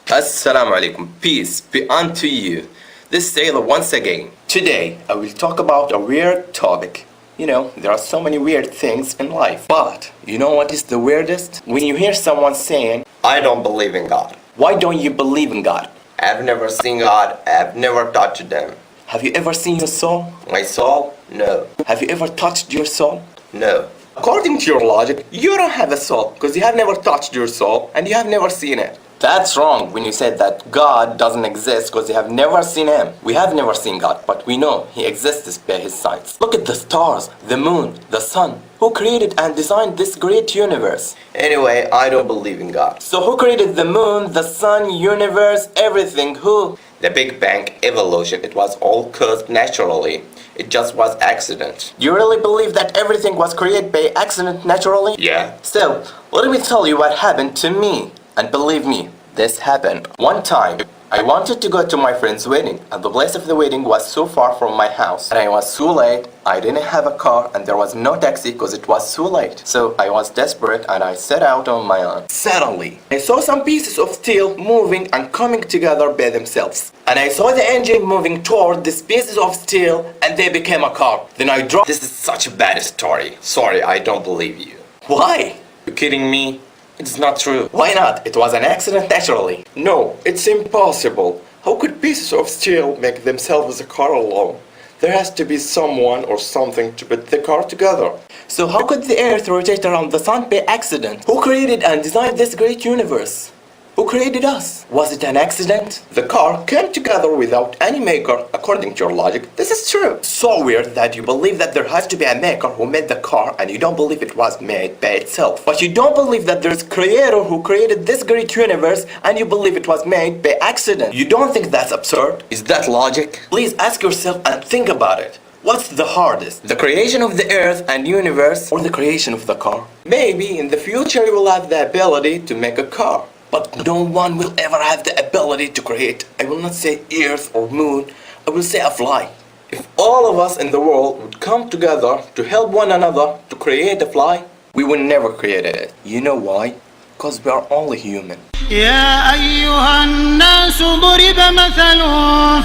Assalamu alaikum, peace be unto you. This is Taylor once again. Today I will talk about a weird topic. You know, there are so many weird things in life. But you know what is the weirdest? When you hear someone saying, I don't believe in God. Why don't you believe in God? I've never seen God, I've never touched them. Have you ever seen your soul? My soul? No. Have you ever touched your soul? No. According to your logic, you don't have a soul because you have never touched your soul and you have never seen it. That's wrong when you said that God doesn't exist because you have never seen him. We have never seen God, but we know he exists by his signs. Look at the stars, the moon, the sun. Who created and designed this great universe? Anyway, I don't believe in God. So who created the moon, the sun, universe, everything? Who? The Big Bang, evolution, it was all caused naturally. It just was accident. Do you really believe that everything was created by accident naturally? Yeah. So, let me tell you what happened to me. And believe me, this happened. One time, I wanted to go to my friend's wedding, and the place of the wedding was so far from my house. And I was so late, I didn't have a car, and there was no taxi because it was so late. So I was desperate and I set out on my own. Suddenly, I saw some pieces of steel moving and coming together by themselves. And I saw the engine moving toward these pieces of steel, and they became a car. Then I dropped. This is such a bad story. Sorry, I don't believe you. Why? You kidding me? It's not true. Why not? It was an accident naturally. No, it's impossible. How could pieces of steel make themselves a car alone? There has to be someone or something to put the car together. So how could the earth rotate around the sun by accident? Who created and designed this great universe? Who created us? Was it an accident? The car came together without any maker, according to your logic. This is true. So weird that you believe that there has to be a maker who made the car and you don't believe it was made by itself. But you don't believe that there's a creator who created this great universe and you believe it was made by accident. You don't think that's absurd? Is that logic? Please ask yourself and think about it. What's the hardest? The creation of the earth and universe or the creation of the car? Maybe in the future you will have the ability to make a car. But no one will ever have the ability to create. I will not say earth or moon, I will say a fly. If all of us in the world would come together to help one another to create a fly, we would never create it. You know why? Because we are only human. يا أيها الناس ضرب مثل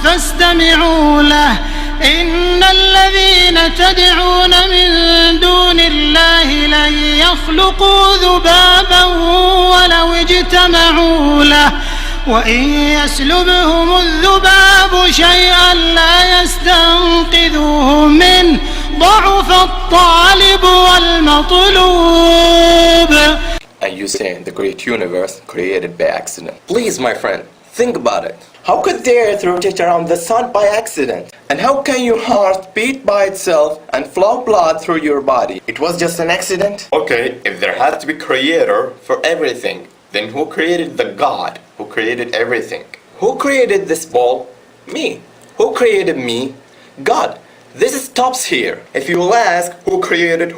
فاستمعوا له إن الذين تدعون من دون الله لن يخلقوا ذبابا ولو اجتمعوا له وإن يسلبهم الذباب شيئا لا يستنقذوه منه ضعف الطالب والمطلوب. And you say the great universe created by accident. Please, my friend, think about it. How could the earth rotate around the sun by accident? And how can your heart beat by itself and flow blood through your body? It was just an accident? Okay, if there has to be creator for everything, then who created the God who created everything? Who created this ball? Me. Who created me? God. This stops here. If you will ask who created,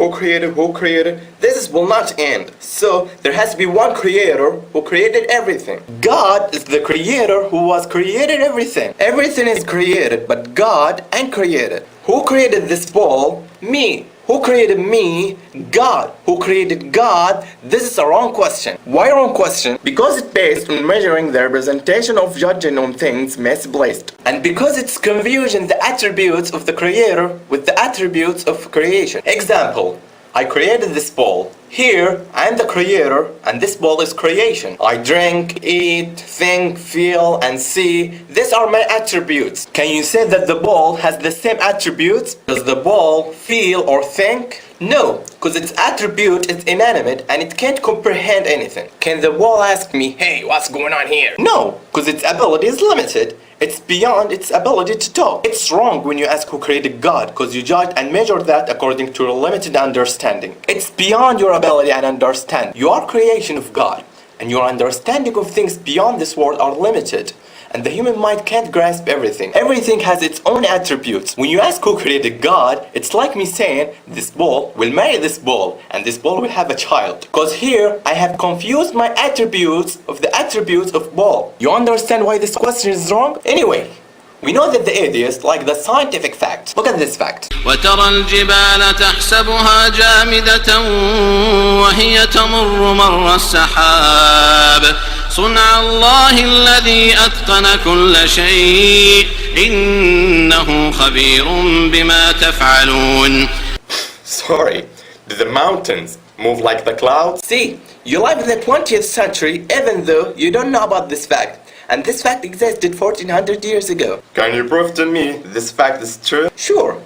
this will not end. So there has to be one creator who created everything. God is the creator who was created everything. Everything is created, but God ain't created. Who created this ball? Me. Who created me? God. Who created God? This is a wrong question. Why wrong question? Because it's based on measuring the representation of judging on things misplaced. And because it's confusing the attributes of the creator with the attributes of creation. Example, I created this ball. Here, I am the creator, and this ball is creation. I drink, eat, think, feel, and see. These are my attributes. Can you say that the ball has the same attributes? Does the ball feel or think? No, because its attribute is inanimate and it can't comprehend anything. Can the ball ask me, hey, what's going on here? No, because its ability is limited. It's beyond its ability to talk. It's wrong when you ask who created God, because you judge and measure that according to your limited understanding. It's beyond your ability and understanding. You are creation of God, and your understanding of things beyond this world are limited. And the human mind can't grasp everything. Everything has its own attributes. When you ask who created God, it's like me saying, this ball will marry this ball, and this ball will have a child. Because here, I have confused my attributes of the attributes of ball. You understand why this question is wrong? Anyway, we know that the atheists like the scientific fact. Look at this fact. وترى الجبال تحسبها جامدة وهي تمر مر السحاب صنع الله الذي أتقن كل شيء إنه خبير بما تفعلون. Sorry, do the mountains move like the clouds? See, you live in the 20th century even though you don't know about this fact. And this fact existed 1400 years ago. Can you prove to me this fact is true? Sure.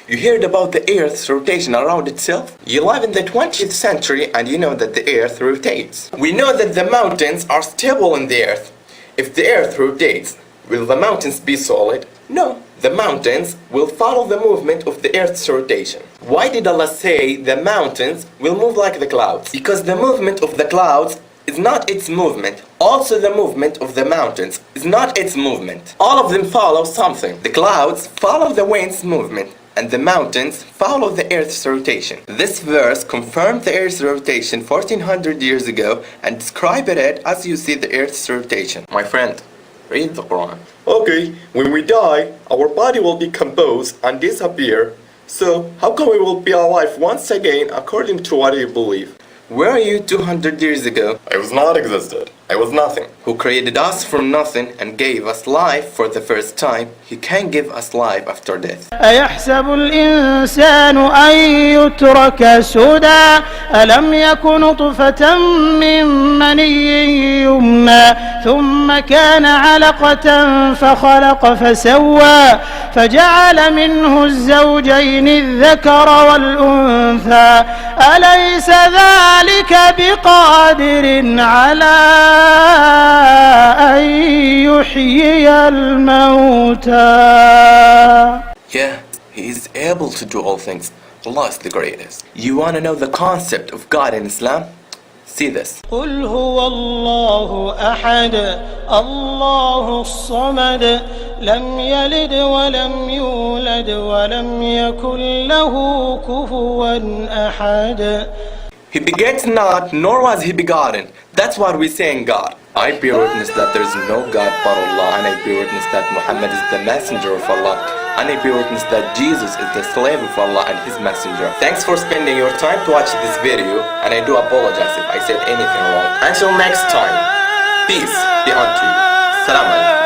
You heard about the Earth's rotation around itself? You live in the 20th century and you know that the Earth rotates. We know that the mountains are stable in the Earth. If the Earth rotates, will the mountains be solid? No. The mountains will follow the movement of the Earth's rotation. Why did Allah say the mountains will move like the clouds? Because the movement of the clouds is not its movement. Also the movement of the mountains is not its movement. All of them follow something. The clouds follow the wind's movement, and the mountains follow the Earth's rotation. This verse confirmed the Earth's rotation 1400 years ago and described it as you see the Earth's rotation. My friend, read the Quran. Okay, when we die, our body will decompose and disappear. So, how come we will be alive once again according to what you believe? Where are you 200 years ago? I was not existed. I was nothing. Who created us from nothing and gave us life for the first time, He can give us life after death. أيحسب الإنسان أن يترك سدى ألم يك نطفة من مني يمنى ثم كان علقة فخلق فسوى فجعل منه الزوجين الذكر والأنثى أليس ذلك بقادر على أن يحيي الموتى. Yeah, He is able to do all things. Allah is the greatest. You want to know the concept of God in Islam? See this. قل هو الله أحد الله الصمد لم يلد ولم يولد ولم يكن له كفوا أحد. He begets not, nor was He begotten. That's what we say in God. I bear witness that there is no God but Allah, and I bear witness that Muhammad is the messenger of Allah, and I bear witness that Jesus is the slave of Allah and His messenger. Thanks for spending your time to watch this video, and I do apologize if I said anything wrong. Until next time, peace be unto you. Salam alaikum.